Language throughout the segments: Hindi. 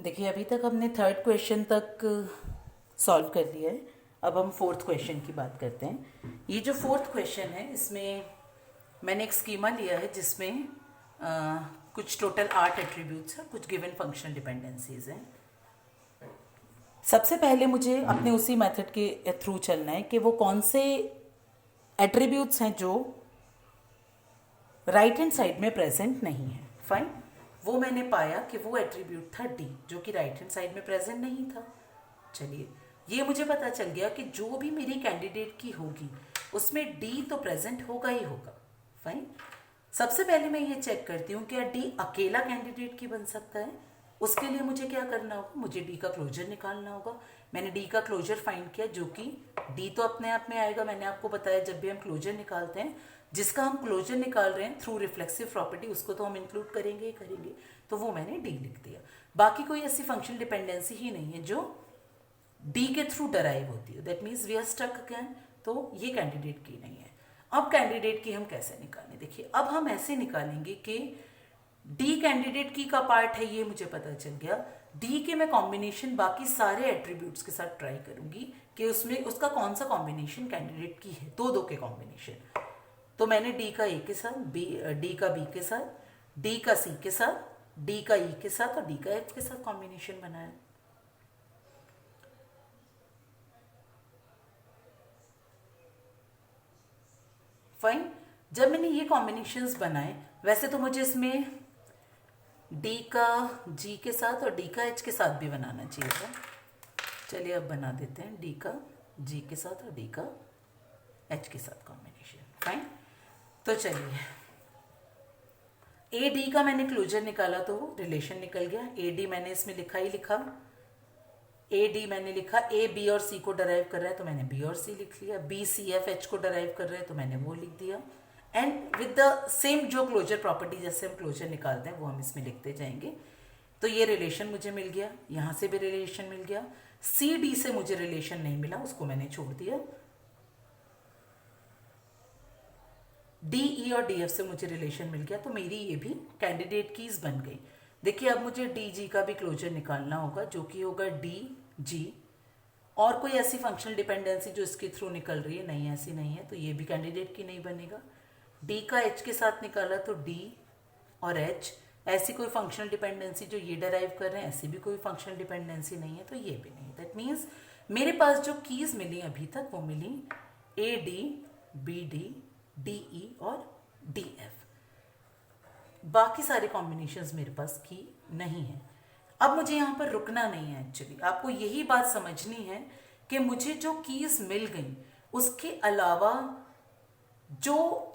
देखिए अभी तक हमने थर्ड क्वेश्चन तक सॉल्व कर लिया है। अब हम फोर्थ क्वेश्चन की बात करते हैं। ये जो फोर्थ क्वेश्चन है इसमें मैंने एक स्कीमा लिया है जिसमें कुछ टोटल 8 एट्रीब्यूट्स हैं, कुछ गिवन फंक्शनल डिपेंडेंसीज हैं। सबसे पहले मुझे अपने उसी मेथड के थ्रू चलना है कि वो कौन से एट्रीब्यूट्स हैं जो राइट हैंड साइड में प्रेजेंट नहीं है। फाइन, वो मैंने पाया कि वो एट्रीब्यूट था डी, जो कि राइट हैंड साइड में प्रेजेंट नहीं था। चलिए, ये मुझे पता चल गया कि जो भी मेरी कैंडिडेट की होगी उसमें डी तो प्रेजेंट होगा ही होगा। फाइन, सबसे पहले मैं ये चेक करती हूँ क्या डी अकेला कैंडिडेट की बन सकता है। उसके लिए मुझे क्या करना होगा, मुझे डी का क्लोजर निकालना होगा। मैंने डी का क्लोजर फाइंड किया, जो कि डी तो अपने आप में आएगा। मैंने आपको बताया जब भी हम क्लोजर निकालते हैं, जिसका हम क्लोजर निकाल रहे हैं थ्रू रिफ्लेक्सिव प्रॉपर्टी, उसको तो हम इंक्लूड करेंगे ही करेंगे। तो वो मैंने डी लिख दिया। बाकी कोई ऐसी फंक्शनल डिपेंडेंसी ही नहीं है जो डी के थ्रू डराइव होती है। That means we are stuck again. तो ये कैंडिडेट की नहीं है। अब कैंडिडेट की हम कैसे निकालें? देखिए, अब हम ऐसे निकालेंगे कि डी कैंडिडेट की का पार्ट है, ये मुझे पता चल गया। डी के मैं कॉम्बिनेशन बाकी सारे एट्रीब्यूट्स के साथ ट्राई करूंगी कि उसमें उसका कौन सा कॉम्बिनेशन कैंडिडेट की है, दो दो के कॉम्बिनेशन। तो मैंने डी का ए के साथ, डी का बी के साथ, डी का सी के साथ, डी का ई के साथ और डी का एफ के साथ कॉम्बिनेशन बनाया। फाइन, जब मैंने ये कॉम्बिनेशंस बनाए, वैसे तो मुझे इसमें डी का जी के साथ और डी का एच के साथ भी बनाना चाहिए था। चलिए अब बना देते हैं डी का जी के साथ और डी का एच के साथ कॉम्बिनेशन। फाइन, तो चलिए, ए डी का मैंने क्लोजर निकाला तो रिलेशन निकल गया। ए डी मैंने इसमें लिखा ही लिखा, ए डी मैंने लिखा। ए बी और सी को डराइव कर रहा है तो मैंने बी और सी लिख लिया। बी सी एफ एच को डराइव कर रहा है तो मैंने वो लिख दिया। एंड विद द सेम जो क्लोजर प्रॉपर्टी जैसे हम क्लोजर निकालते हैं वो हम इसमें लिखते जाएंगे। तो ये रिलेशन मुझे मिल गया, यहाँ से भी रिलेशन मिल गया। सी डी से मुझे रिलेशन नहीं मिला, उसको मैंने छोड़ दिया। डी ई और डी एफ से मुझे रिलेशन मिल गया, तो मेरी ये भी कैंडिडेट कीज बन गई। देखिए, अब मुझे डी जी का भी क्लोजर निकालना होगा, जो कि होगा डी जी। और कोई ऐसी फंक्शनल डिपेंडेंसी जो इसके थ्रू निकल रही है? नहीं, ऐसी नहीं है, तो ये भी कैंडिडेट की नहीं बनेगा। डी का एच के साथ निकाला तो डी और एच, ऐसी कोई फंक्शनल डिपेंडेंसी जो ये डराइव कर रहे हैं, ऐसी भी कोई फंक्शनल डिपेंडेंसी नहीं है, तो ये भी नहीं। दैट मीन्स मेरे पास जो कीज मिली अभी तक वो मिली A D, B D, D E और डी एफ। बाकी सारे कॉम्बिनेशंस मेरे पास की नहीं है। अब मुझे यहाँ पर रुकना नहीं है। एक्चुअली आपको यही बात समझनी है कि मुझे जो कीज मिल गई उसके अलावा जो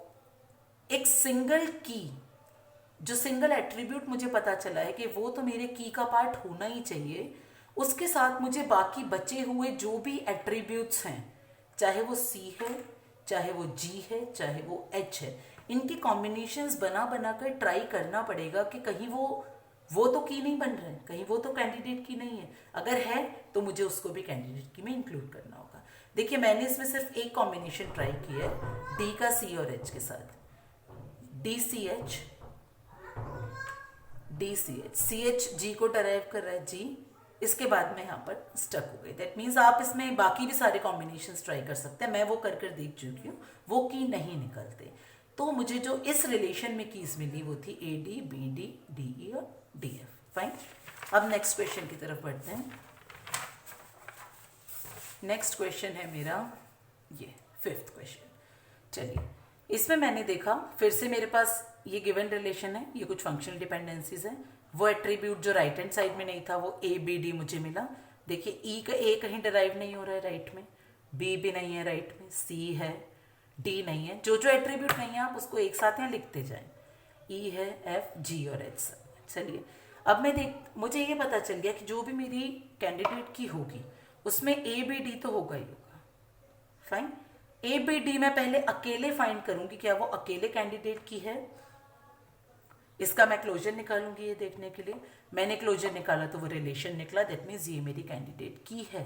एक सिंगल की, जो सिंगल एट्रीब्यूट मुझे पता चला है कि वो तो मेरे की का पार्ट होना ही चाहिए, उसके साथ मुझे बाकी बचे हुए जो भी एट्रीब्यूट्स हैं, चाहे वो सी है, चाहे वो जी है, चाहे वो एच है, इनके कॉम्बिनेशंस बना बना कर ट्राई करना पड़ेगा कि कहीं वो तो की नहीं बन रहा है, कहीं वो तो कैंडिडेट की नहीं है। अगर है तो मुझे उसको भी कैंडिडेट की में इंक्लूड करना होगा। देखिए, मैंने इसमें सिर्फ एक कॉम्बिनेशन ट्राई की है, डी का सी और एच के साथ, D C H, D C H. C H G को डराइव कर रहा है, जी। इसके बाद मैं यहाँ पर स्टक हो गई। दैट मीन्स आप इसमें बाकी भी सारे कॉम्बिनेशंस ट्राई कर सकते हैं, मैं वो कर कर देख चुकी हूँ, वो की नहीं निकलते। तो मुझे जो इस रिलेशन में कीज मिली वो थी A D, B D, D E और डी एफ। फाइन, अब नेक्स्ट क्वेश्चन की तरफ बढ़ते हैं। नेक्स्ट क्वेश्चन है मेरा ये फिफ्थ क्वेश्चन। चलिए, इसमें मैंने देखा फिर से मेरे पास ये गिवन रिलेशन है, ये कुछ फंक्शनल डिपेंडेंसीज हैं। वो एट्रीब्यूट जो राइट हैंड साइड में नहीं था वो ए बी डी मुझे मिला। देखिए, ई का ए कहीं डराइव नहीं हो रहा है राइट में, बी भी नहीं है राइट में, सी है, डी नहीं है। जो जो एट्रीब्यूट नहीं है आप उसको एक साथ यहाँ लिखते जाएं। ई है, एफ, जी और एच। चलिए, अब मुझे ये पता चल गया कि जो भी मेरी कैंडिडेट की होगी उसमें ए बी डी तो होगा ही होगा। फाइन, ए बी डी मैं पहले अकेले फाइंड करूंगी क्या वो अकेले कैंडिडेट की है। इसका मैं क्लोजर निकालूंगी ये देखने के लिए। मैंने क्लोजर निकाला तो वो रिलेशन निकला, दैट मीन्स ये मेरी कैंडिडेट की है।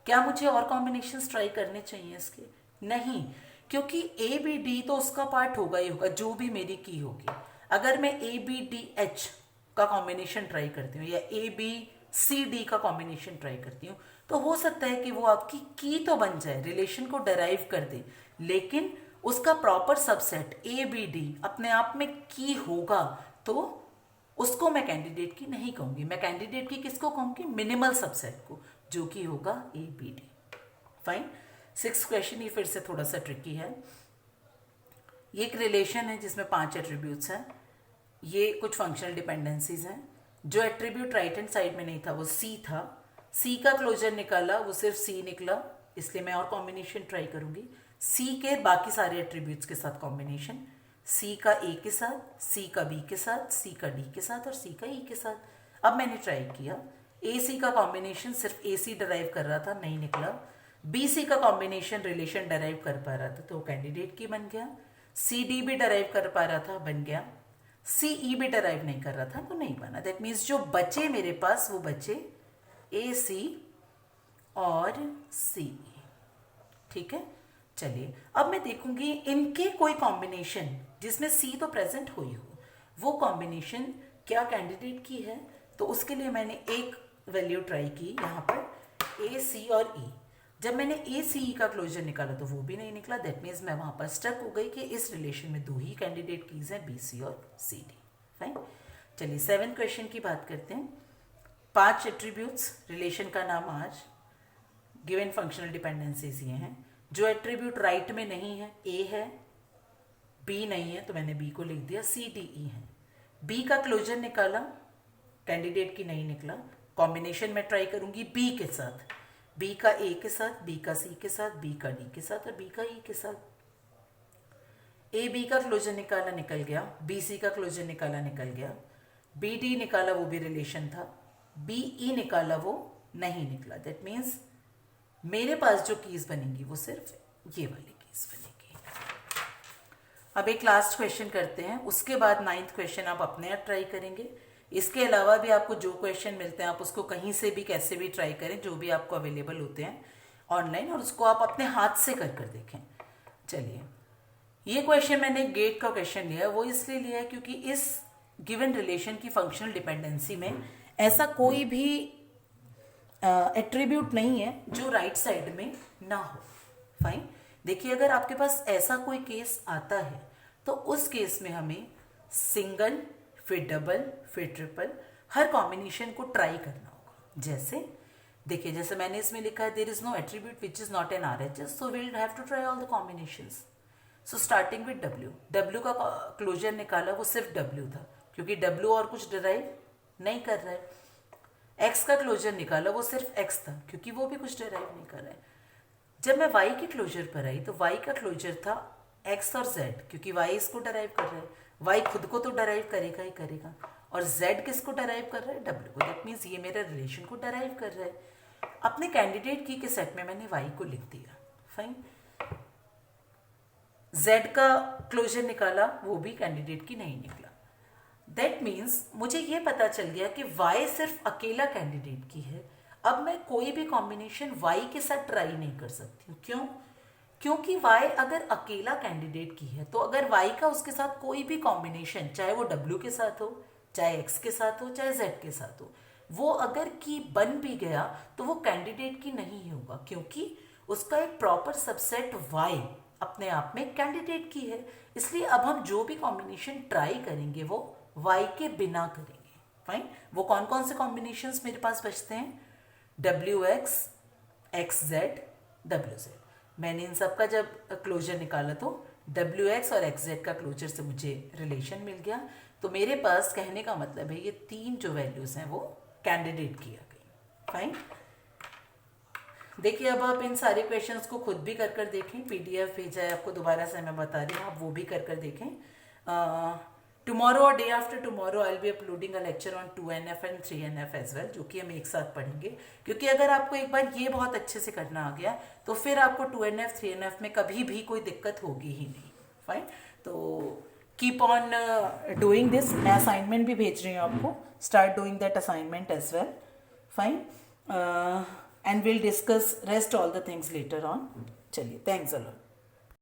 क्या मुझे और कॉम्बिनेशंस ट्राई करने चाहिए इसके? नहीं, क्योंकि ए बी डी तो उसका पार्ट होगा ही होगा जो भी मेरी की होगी। अगर मैं ए बी डी एच का कॉम्बिनेशन ट्राई करती हूँ या ए बी सी डी का कॉम्बिनेशन ट्राई करती हूँ, तो हो सकता है कि वो आपकी की तो बन जाए, रिलेशन को डराइव कर दे, लेकिन उसका proper subset A B D अपने आप में की होगा, तो उसको मैं कैंडिडेट की नहीं कहूंगी। मैं कैंडिडेट की किसको कहूंगी? मिनिमल सबसेट को, जो कि होगा A B D. Fine. 6th question ये फिर से थोड़ा सा ट्रिकी है। ये एक रिलेशन है जिसमें 5 एट्रीब्यूट्स हैं। ये कुछ फंक्शनल डिपेंडेंसीज हैं। जो एट्रीब्यूट राइट हैंड साइड में नहीं था वो सी था। सी का क्लोजर निकाला, वो सिर्फ सी निकला, इसलिए मैं और कॉम्बिनेशन ट्राई करूंगी। सी के बाकी सारे एट्रीब्यूट्स के साथ कॉम्बिनेशन, सी का ए के साथ, सी का बी के साथ, सी का डी के साथ और सी का ई के साथ। अब मैंने ट्राई किया, ए सी का कॉम्बिनेशन सिर्फ ए सी डराइव कर रहा था, नहीं निकला। बी सी का कॉम्बिनेशन रिलेशन डराइव कर पा रहा था, तो कैंडिडेट की बन गया। सी डी भी डराइव कर पा रहा था, बन गया। सी ई भी डराइव नहीं कर रहा था, तो नहीं बना। दैट मीन्स जो बचे मेरे पास वो बचे ए सी और सी ई। ठीक है, चलिए अब मैं देखूंगी इनके कोई कॉम्बिनेशन जिसमें सी तो प्रेजेंट हुई हो, वो कॉम्बिनेशन क्या कैंडिडेट की है। तो उसके लिए मैंने एक वैल्यू ट्राई की यहाँ पर, ए सी और ई। जब मैंने ए सी ई का क्लोजर निकाला तो वो भी नहीं निकला। दैट मीन्स मैं वहाँ पर स्टक हो गई कि इस रिलेशन में 2 ही कैंडिडेट कीज हैं, बी सी और सी डी। फाइन। चलिए 7th क्वेश्चन की बात करते हैं। 5 एट्रीब्यूट्स, रिलेशन का नाम आज, गिवन फंक्शनल डिपेंडेंसीज ये हैं। जो एट्रीब्यूट राइट में नहीं है, ए है, बी नहीं है तो मैंने बी को लिख दिया, सी डी ई है। बी का क्लोजर निकाला, कैंडिडेट की नहीं निकला। कॉम्बिनेशन में ट्राई करूंगी बी के साथ, बी का ए के साथ, बी का सी के साथ, बी का डी के साथ और बी का ई के साथ। ए बी का क्लोजर निकाला, निकल गया। बी सी का क्लोजर निकाला, निकल गया। बी डी निकाला, वो भी रिलेशन था। बी ई निकाला, वो नहीं निकला। दैट मीन्स मेरे पास जो कीज बनेंगी वो सिर्फ ये वाली कीज बनेगी। अब एक लास्ट क्वेश्चन करते हैं, उसके बाद 9th क्वेश्चन आप अपने आप ट्राई करेंगे। इसके अलावा भी आपको जो क्वेश्चन मिलते हैं आप उसको कहीं से भी कैसे भी ट्राई करें, जो भी आपको अवेलेबल होते हैं ऑनलाइन, और उसको आप अपने हाथ से कर कर देखें। चलिए, ये क्वेश्चन मैंने गेट का क्वेश्चन लिया है, वो इसलिए लिया है क्योंकि इस गिवन रिलेशन की फंक्शनल डिपेंडेंसी में ऐसा कोई भी एट्रीब्यूट नहीं है जो राइट साइड में ना हो। फाइन। देखिए, अगर आपके पास ऐसा कोई केस आता है तो उस केस में हमें सिंगल, फिर डबल, फिर ट्रिपल, हर कॉम्बिनेशन को ट्राई करना होगा। जैसे देखिए, जैसे मैंने इसमें लिखा है, there is no attribute which is not an RHS, so we will have to try all the combinations. So starting with W, W का क्लोजर निकाला, वो सिर्फ डब्ल्यू था क्योंकि डब्ल्यू और कुछ डिराइव नहीं कर रहा है। एक्स का क्लोजर निकाला, वो सिर्फ एक्स था क्योंकि वो भी कुछ डिराइव नहीं कर रहा है। जब मैं वाई के क्लोजर पर आई तो वाई का क्लोजर था एक्स और जेड, क्योंकि वाई इसको डराइव कर रहा है। वाई खुद को तो डराइव करेगा ही करेगा, और जेड किसको डराइव कर रहा है? डब्ल्यू को। दैट मीन्स ये मेरे रिलेशन को डराइव कर रहा है। अपने कैंडिडेट की के सेट में मैंने वाई को लिख दिया। फाइन। जेड का क्लोजर निकाला, वो भी कैंडिडेट की नहीं निकला। दैट मीन्स मुझे ये पता चल गया कि y सिर्फ अकेला कैंडिडेट की है। अब मैं कोई भी कॉम्बिनेशन y के साथ ट्राई नहीं कर सकती हूँ। क्यों? क्योंकि y अगर अकेला कैंडिडेट की है तो अगर y का उसके साथ कोई भी कॉम्बिनेशन, चाहे वो w के साथ हो, चाहे x के साथ हो, चाहे z के साथ हो, वो अगर की बन भी गया तो वो कैंडिडेट की नहीं होगा, क्योंकि उसका एक प्रॉपर सबसेट y अपने आप में कैंडिडेट की है। इसलिए अब हम जो भी कॉम्बिनेशन ट्राई करेंगे वो y के बिना करेंगे। फाइन। वो कौन कौन से कॉम्बिनेशंस मेरे पास बचते हैं? WX, XZ, WZ। मैंने इन सब का जब क्लोजर निकाला तो WX और XZ का क्लोजर से मुझे रिलेशन मिल गया। तो मेरे पास कहने का मतलब है ये 3 जो वैल्यूज हैं वो कैंडिडेट की आ गई। फाइन। देखिए, अब आप इन सारे क्वेश्चंस को खुद भी कर कर देखें। PDF भेजा है आपको, दोबारा से मैं बता रही हूँ, आप वो भी कर कर देखें। टुमारो और day after tomorrow I will be uploading a lecture on 2NF and 3NF as well, जो कि हम एक साथ पढ़ेंगे। क्योंकि अगर आपको एक बार ये बहुत अच्छे से करना आ गया तो फिर आपको 2NF 3NF में कभी भी कोई दिक्कत होगी ही नहीं। फाइन। तो कीप ऑन डूइंग दिस। मैं असाइनमेंट भी भेज रही हूँ आपको, start doing that assignment as well. Fine. And will discuss rest all the things later on. चलिए, थैंक्स अ लॉट।